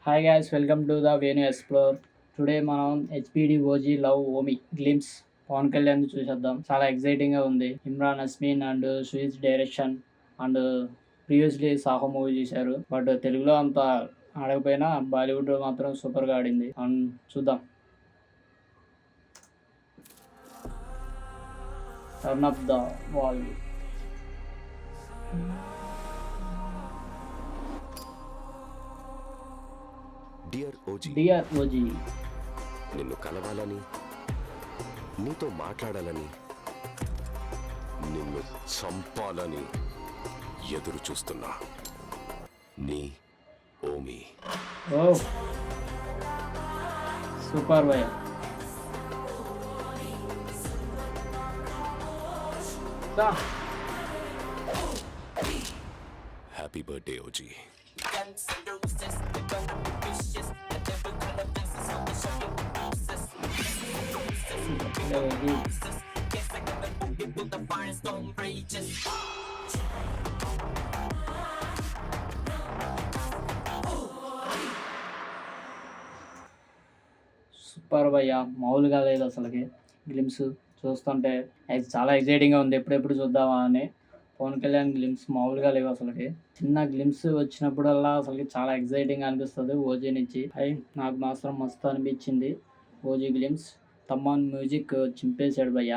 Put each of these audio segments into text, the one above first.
Hi guys, welcome to the Venu explore. Today మనం HBD OG love Omi glimpse Pawan Kalyan చూసేద్దాం. చాలా exciting గా ఉంది. Imran Hashmi and Sujeeth direction and previously Saaho movie చూశారు. బట్ తెలుగులో అంత ఆడకపోయినా బాలీవుడ్ లో మాత్రం సూపర్ గా ఆడింది. అండ్ చూద్దాం. Turn up the volume. Dear OG, నిన్ను కలవాలని, నీతో మాట్లాడాలని, నిన్ను చంపాలని ఎదురు చూస్తున్నా. నీ ఓమి. ఓ సూపర్ భయ. Happy birthday OG. సూపర్ భయ్య, మామూలుగా లేదు అసలుకి. గ్లిమ్స్ చూస్తుంటే చాలా ఎక్సైటింగ్గా ఉంది. ఎప్పుడెప్పుడు చూద్దామా అని. పవన్ కళ్యాణ్ గ్లిమ్స్ మామూలుగా లేవు అసలుకి. చిన్న గ్లిమ్స్ వచ్చినప్పుడల్లా అసలుకి చాలా ఎక్సైటింగ్ అనిపిస్తుంది. ఓజీ నుంచి నాకు మాత్రం మస్తు అనిపించింది ఓజీ గ్లిమ్స్. తమ్మన్ మ్యూజిక్ చింపేశాడు భయ్య.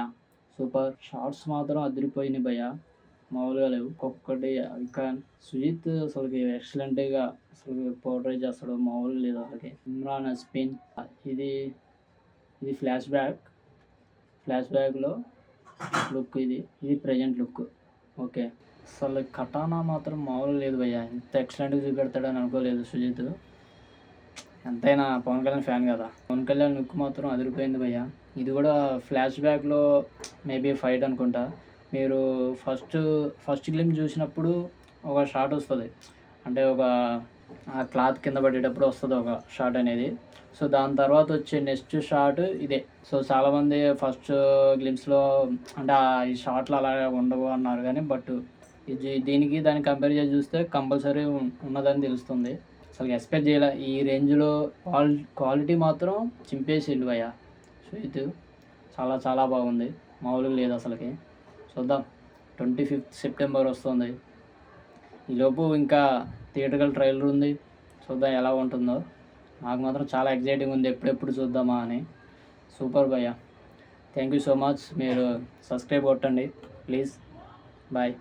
సూపర్ షార్ట్స్ మాత్రం అదిరిపోయినాయి భయ్య, మామూలుగా లేవు. ఒక్కొక్కటి ఇంకా సుజిత్ అసలుకి ఎక్సలెంట్గా అసలు పోర్ట్రే చేస్తాడు, మామూలుగా లేదు అసలుకి. ఇమ్రాన్ హస్మిన్ ఇది ఫ్లాష్ బ్యాక్లో లుక్, ఇది ప్రజెంట్ లుక్. ఓకే, అసలు కటానా మాత్రం మామూలుగా లేదు భయ్య. ఇంత ఎక్సలెంట్గా చూపెడతాడని అనుకోలేదు సుజిత్. ఎంతైనా పవన్ కళ్యాణ్ ఫ్యాన్ కదా. పవన్ కళ్యాణ్ లుక్ మాత్రం అదిరిపోయింది భయ్య. ఇది కూడా ఫ్లాష్ బ్యాక్లో మేబీ ఫైట్ అనుకుంటా. మీరు ఫస్ట్ గ్లిమ్ చూసినప్పుడు ఒక షాట్ వస్తుంది, అంటే ఒక క్లాత్ కింద పడేటప్పుడు వస్తుంది ఒక షాట్ అనేది. సో దాని తర్వాత వచ్చే నెక్స్ట్ షాట్ ఇదే. సో చాలామంది ఫస్ట్ గ్లిమ్స్లో అంటే ఈ షాట్లు అలా ఉండవు అన్నారు, కానీ బట్ దీనికి దాన్ని కంపేర్ చేసి చూస్తే కంపల్సరీ ఉన్నదని తెలుస్తుంది. అసలు ఎక్స్పెక్ట్ చేయలే ఈ రేంజ్లో. క్వాలిటీ మాత్రం చింపేసిండు భయ్య సుజిత్. చాలా చాలా బాగుంది, మామూలుగా లేదు అసలుకి. చూద్దాం, 25th సెప్టెంబర్ వస్తుంది. ఈలోపు ఇంకా థియేటర్కల్ ట్రైలర్ ఉంది, చూద్దాం ఎలా ఉంటుందో. నాకు మాత్రం చాలా ఎక్సైటింగ్ ఉంది, ఎప్పుడెప్పుడు చూద్దామా అని. సూపర్ భయ్య. Thank you so much. మీరు సబ్స్క్రైబ్ కొట్టండి ప్లీజ్. బాయ్.